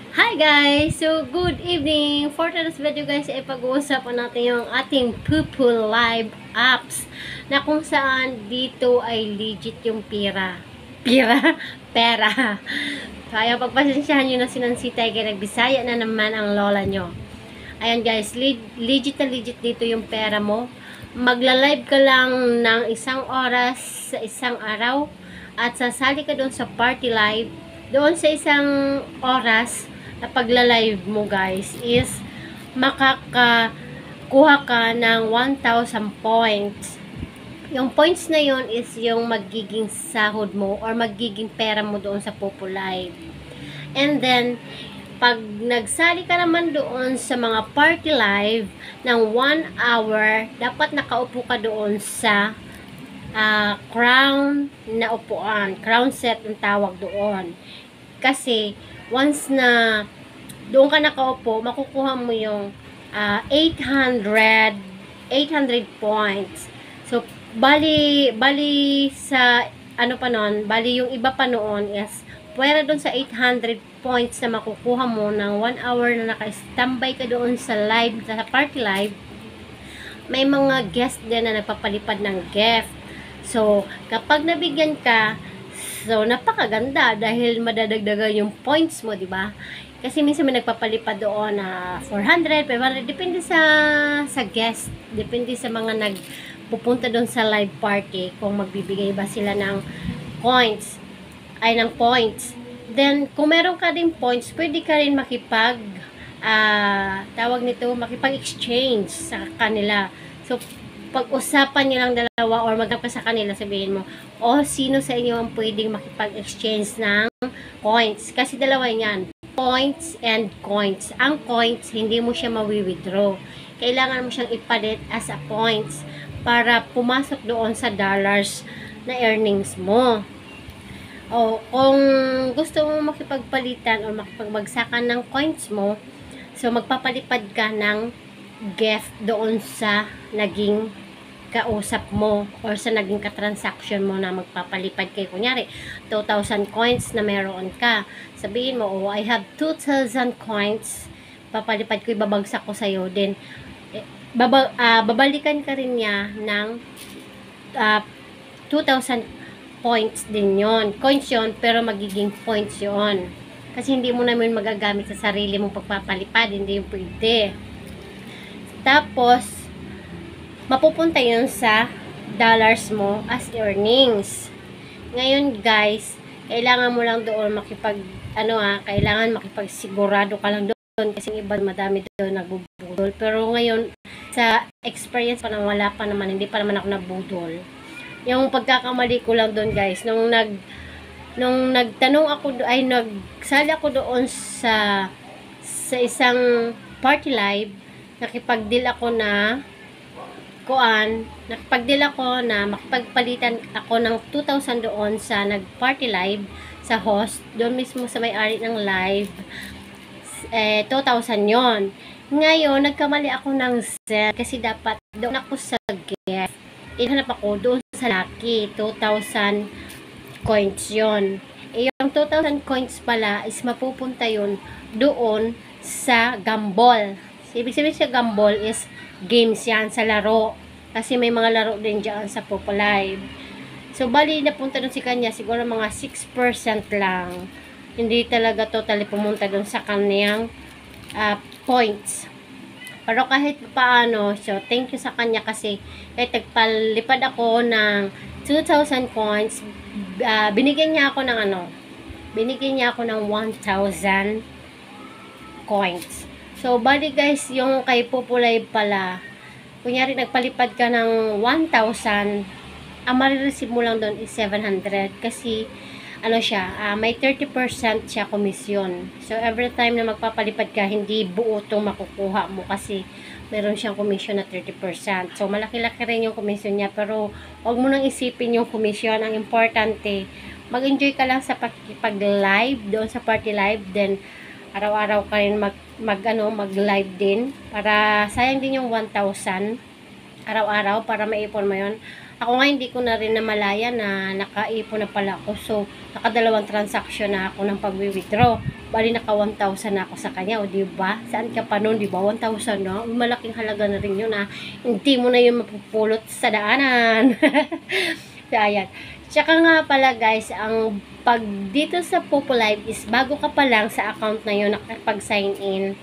Hi guys! So, good evening! For today's video guys, ay pag-uusapan natin yung ating Pupul Live apps na kung saan dito ay legit yung pera. Pera? Pera. Kaya pagpasensyahan nyo na sinansi Tiger, nagbisaya na naman ang lola nyo. Ayan guys, legit na legit dito yung pera mo. Magla-live ka lang ng isang oras sa isang araw at sasali ka doon sa party live. Doon sa isang oras na pagla-live mo guys is makakakuha ka ng 1,000 points. Yung points na yon is yung magiging sahod mo or magiging pera mo doon sa Popo Live. And then, pag nagsali ka naman doon sa mga party live ng 1 hour, dapat nakaupo ka doon sa crown na upuan. Crown set ang tawag doon. Kasi, once na doon ka nakaupo, makukuha mo yung 800 points. So, bali sa, ano pa noon, bali yung iba pa noon is, pwera doon sa 800 points na makukuha mo ng 1 hour na naka-standby ka doon sa live, sa party live, may mga guest din na nagpapalipad ng gift. So, kapag nabigyan ka, so, napakaganda dahil madadagdagan yung points mo, di ba? Kasi minsan may nagpapalipad doon na 400, 500, depende sa guest, depende sa mga nagpupunta doon sa live party kung magbibigay ba sila ng points. Then, kung meron ka din points, pwede ka rin makipag-exchange sa kanila. So, pag-usapan nyo lang dalawa or magkapa sa kanila, sabihin mo, sino sa inyo ang pwedeng makipag-exchange ng points? Kasi dalawa yan, points and coins. Ang coins, hindi mo siya mawi-withdraw. Kailangan mo siyang ipalit as a points para pumasok doon sa dollars na earnings mo. O, kung gusto mo makipagpalitan o makipagbagsakan ng coins mo, so magpapalipad ka ng gift doon sa naging kausap mo or sa naging katransaction mo na magpapalipad kayo. Kunyari, 2,000 coins na meron ka. Sabihin mo, I have 2,000 coins. Papalipad ko, ibabagsak ko sa'yo. Then, babalikan ka rin niya ng 2,000 points din yon. Coins yon, pero magiging points yon. Kasi hindi mo naman magagamit sa sarili mong pagpapalipad. Hindi yung pwede. Tapos, mapupunta yun sa dollars mo as earnings. Ngayon guys, kailangan mo lang doon kailangan makipagsigurado ka lang doon kasi iba madami doon nagbubudol. Pero ngayon, sa experience pa nang wala pa naman, hindi pa naman ako nabudol. Yung pagkakamali ko lang doon guys, nung nagsali ako doon sa isang party live, nakipag-deal ako na makipagpalitan ako ng 2,000 doon sa nag-party live sa host, doon mismo sa may-ari ng live, 2,000 yon. Ngayon, nagkamali ako ng set kasi dapat doon ako sa gift. Ihanap ako doon sa lucky, 2,000 coins yon. Yung 2,000 coins pala is mapupunta yon doon sa gamble. Ibig sabihin sa gamble is games yan sa laro. Kasi may mga laro din dyan sa Popo Live. So, bali napunta dun si kanya, siguro mga 6% lang. Hindi talaga totally pumunta dun sa kanyang points. Pero kahit paano, so, thank you sa kanya kasi kahit nagpalipad ako ng 2,000 coins, binigyan niya ako ng 1,000 coins. So, bali guys, yung kay Popo Live pala, kunyari nagpalipad ka ng 1,000, ang marireceive mo lang doon is 700 kasi may 30% siya komisyon. So, every time na magpapalipad ka, hindi buo itong makukuha mo kasi meron siyang komisyon na 30%. So, malaki-laki rin yung komisyon niya, pero huwag mo nang isipin yung komisyon. Ang importante, mag-enjoy ka lang sa pag-live doon sa party live, then araw-araw ka rin mag-live din para sayang din yung 1,000 araw-araw para maipon mo yon. Ako nga hindi ko na rin namalaya na nakaipon na pala ako. So, nakadalawang transaction na ako ng pag-withdraw. Bali naka 1,000 na ako sa kanya, o di ba? Saan ka pa noon, di ba? 1,000 na. Malaking halaga na rin yun, ha. Hindi mo na yun mapupulot sa daanan. So, ayan. Tsaka nga pala guys, ang pag dito sa Populive is bago ka pa lang sa account na yun nakapag-sign in,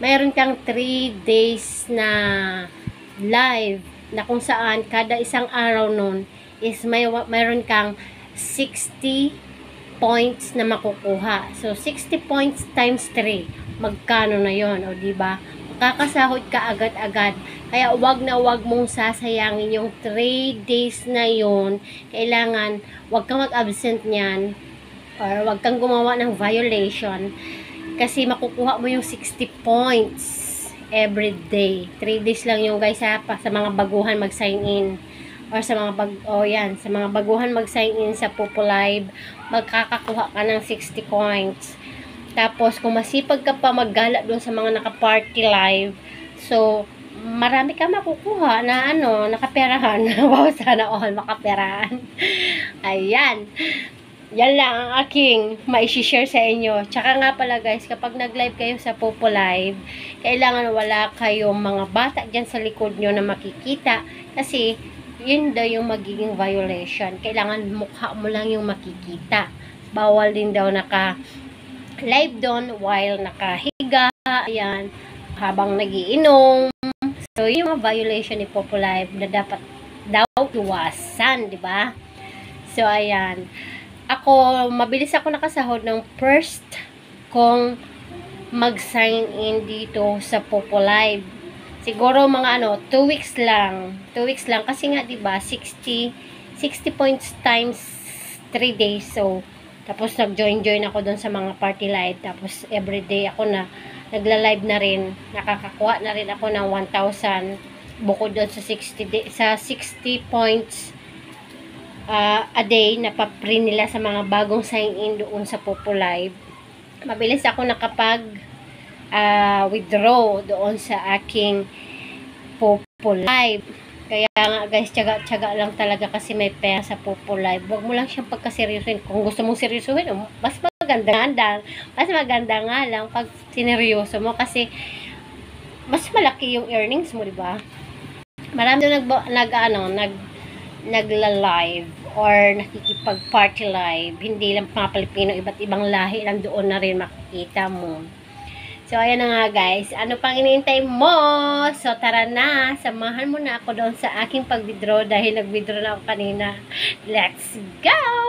mayroon kang 3 days na live na kung saan kada isang araw nun is mayroon kang 60 points na makukuha. So 60 points times 3, magkano na yon, o di ba? Makakasahod ka agad-agad. Kaya wag na wag mong sasayangin yung 3 days na yon. Kailangan wag kang mag-absent niyan or wag kang gumawa ng violation kasi makukuha mo yung 60 points every day. 3 days lang yung guys, ha, sa mga baguhan mag-sign in or sa mga sa mga baguhan mag-sign in sa Populive, magkakakuha ka ng 60 points. Tapos kung masipag ka pa maggala doon sa mga naka-party live, so marami ka makukuha na nakaperahan. Wow, sana all makaperahan. Ayan. Yan lang ang aking mai-share sa inyo. Tsaka nga pala guys, kapag nag-live kayo sa Populive, kailangan wala kayong mga bata dyan sa likod nyo na makikita. Kasi, yun daw yung magiging violation. Kailangan mukha mo lang yung makikita. Bawal din daw naka-live doon while nakahiga. Ayan. Habang nagiinom. So, yun yung mga violation ni Populive na dapat daw iwasan, di ba? So, ayan. Ako, mabilis ako nakasahod ng first kong mag-sign in dito sa Populive. Siguro mga 2 weeks lang. 2 weeks lang kasi nga 'di ba 60 points times 3 days. So, tapos nag-join ako doon sa mga party live. Tapos everyday ako na nagla-live na rin. Nakakakuha na rin ako ng 1,000 bukod doon sa 60 points a day na pa-free nila sa mga bagong sign-in doon sa Populive. Mabilis ako nakapag withdraw doon sa aking Populive. Kaya nga guys, tiyaga lang talaga kasi may pera sa Populive. Huwag mo lang siyang pagkaseryosin. Kung gusto mong seryosohin, mas maganda nga lang pag sineryoso mo kasi mas malaki yung earnings mo, di ba? Marami nagla-live or nakikipag-party live. Hindi lang mga Pilipino, iba't ibang lahi lang doon na rin makikita mo. So, ayan na nga guys. Ano pang iniintay mo? So, tara na. Samahan mo na ako doon sa aking pag-withdraw dahil nag-withdraw na ako kanina. Let's go!